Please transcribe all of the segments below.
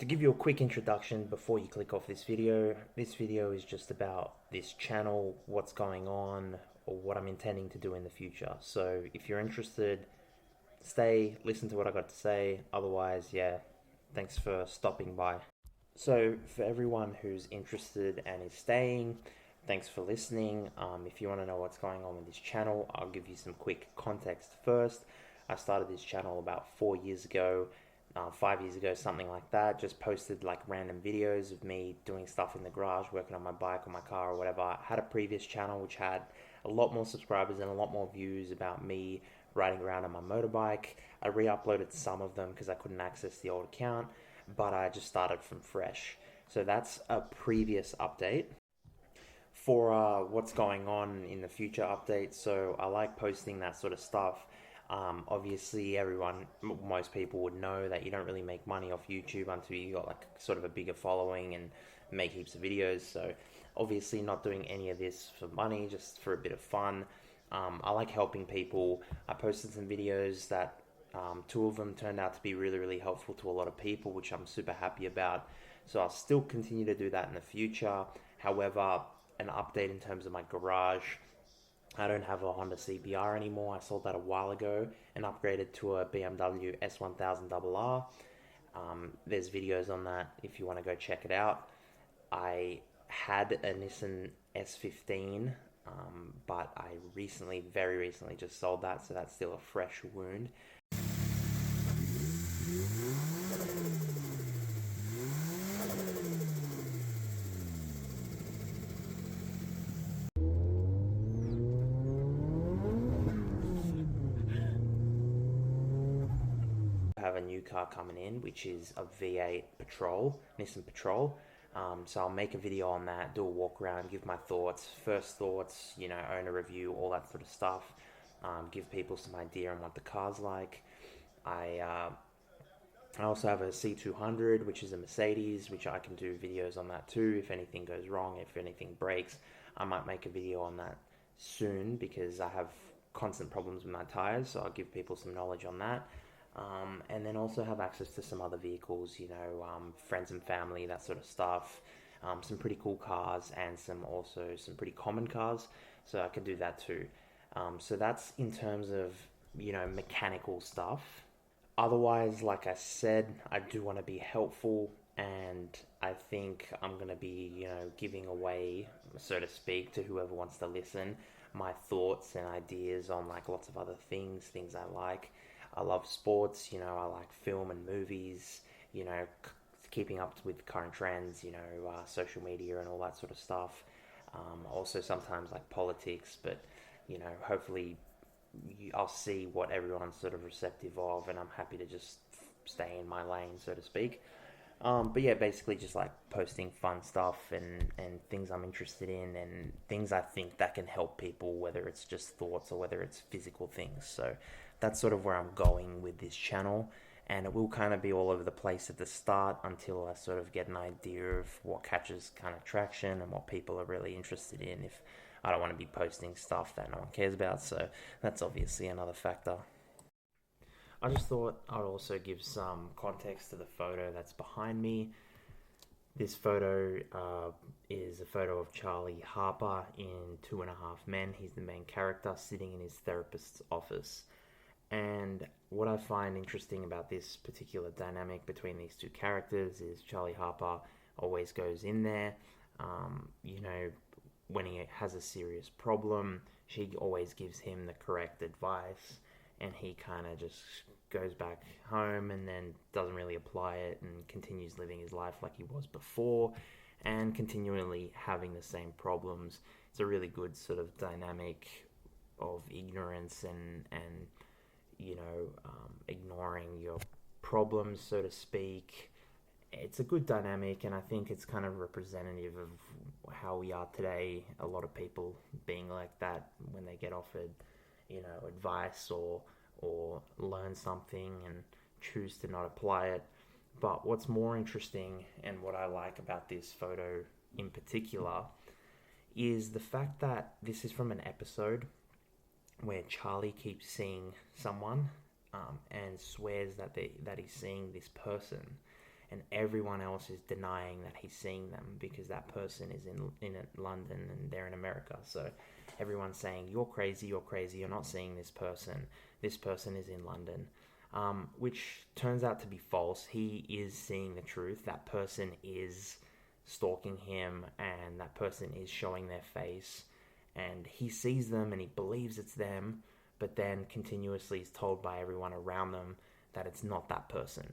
To give you a quick introduction before you click off this video is just about this channel, what's going on, or what I'm intending to do in the future. So if you're interested, stay, listen to what I got to say. Otherwise, yeah, thanks for stopping by. So for everyone who's interested and is staying, thanks for listening. If you want to know what's going on with this channel, I'll give you some quick context first. I started this channel about 4 years ago. 5 years ago, something like that. Just posted like random videos of me doing stuff in the garage, working on my bike or my car or whatever. I had a previous channel which had a lot more subscribers and a lot more views about me riding around on my motorbike. I re-uploaded some of them because I couldn't access the old account, but I just started from fresh. So that's a previous update. For what's going on in the future updates, so I like posting that sort of stuff. Obviously, most people would know that you don't really make money off YouTube until you got like sort of a bigger following and make heaps of videos. So, obviously, not doing any of this for money, just for a bit of fun. I like helping people. I posted some videos that two of them turned out to be really, really helpful to a lot of people, which I'm super happy about. So, I'll still continue to do that in the future. However, an update in terms of my garage. I don't have a Honda CBR anymore. I sold that a while ago and upgraded to a BMW S1000RR. There's videos on that if you want to go check it out. I had a Nissan S15, but I very recently, just sold that, so that's still a fresh wound. Have a new car coming in, which is a V8 Patrol, Nissan Patrol. So I'll make a video on that, do a walk around, give my thoughts, first thoughts, owner review, all that sort of stuff. Give people some idea on what the car's like. I also have a C200, which is a Mercedes, which I can do videos on that too. If anything goes wrong, if anything breaks, I might make a video on that soon because I have constant problems with my tires, so I'll give people some knowledge on that. And then also have access to some other vehicles, friends and family, that sort of stuff. Some pretty cool cars and some pretty common cars, so I can do that too. So that's in terms of mechanical stuff. Otherwise, like I said, I do want to be helpful, and I think I'm going to be, giving away, so to speak, to whoever wants to listen, my thoughts and ideas on like lots of other things I like. I love sports, I like film and movies, keeping up with current trends, social media and all that sort of stuff. Also sometimes like politics, but, hopefully I'll see what everyone's sort of receptive of, and I'm happy to just stay in my lane, so to speak. But yeah, basically just like posting fun stuff and things I'm interested in and things I think that can help people, whether it's just thoughts or whether it's physical things. So that's sort of where I'm going with this channel. And it will kind of be all over the place at the start until I sort of get an idea of what catches kind of traction and what people are really interested in. If I don't want to be posting stuff that no one cares about, so that's obviously another factor. I just thought I'd also give some context to the photo that's behind me. This photo is a photo of Charlie Harper in Two and a Half Men. He's the main character sitting in his therapist's office. And what I find interesting about this particular dynamic between these two characters is Charlie Harper always goes in there, when he has a serious problem, she always gives him the correct advice, and he kind of just goes back home and then doesn't really apply it and continues living his life like he was before and continually having the same problems. It's a really good sort of dynamic of ignorance and ignoring your problems, so to speak. It's a good dynamic, and I think it's kind of representative of how we are today. A lot of people being like that when they get offered, advice or learn something and choose to not apply it. But what's more interesting, and what I like about this photo in particular, is the fact that this is from an episode where Charlie keeps seeing someone and swears that he's seeing this person. and everyone else is denying that he's seeing them because that person is in London and they're in America. So everyone's saying, you're crazy, you're not seeing this person is in London, which turns out to be false. He is seeing the truth. That person is stalking him, and that person is showing their face, and he sees them and he believes it's them, but then continuously is told by everyone around them that it's not that person,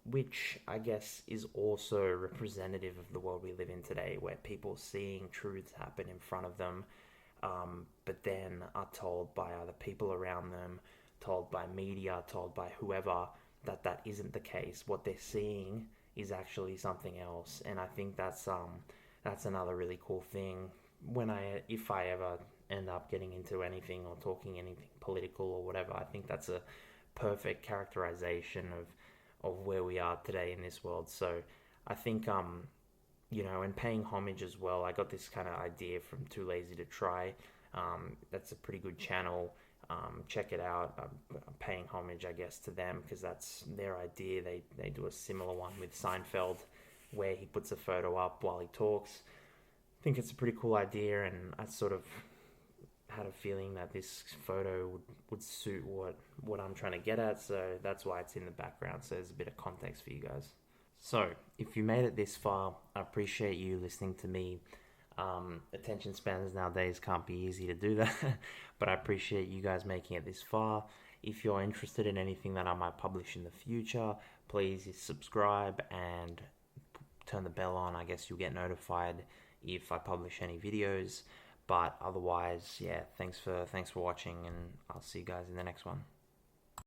which I guess is also representative of the world we live in today, where people seeing truths happen in front of them, but then are told by other people around them, told by media, told by whoever, that isn't the case. What they're seeing is actually something else, and I think that's another really cool thing. If I ever end up getting into anything or talking anything political or whatever, I think that's a perfect characterization of where we are today in this world. So I think and paying homage as well. I got this kind of idea from Too Lazy to Try. That's a pretty good channel. Check it out. Paying homage, I guess, to them because that's their idea. They do a similar one with Seinfeld, where he puts a photo up while he talks. I think it's a pretty cool idea, and I sort of had a feeling that this photo would suit what I'm trying to get at, so that's why it's in the background, so there's a bit of context for you guys. So, if you made it this far, I appreciate you listening to me. Attention spans nowadays can't be easy to do that, but I appreciate you guys making it this far. If you're interested in anything that I might publish in the future, please subscribe and turn the bell on. I guess you'll get notified if I publish any videos. But otherwise, yeah, thanks for watching, and I'll see you guys in the next one.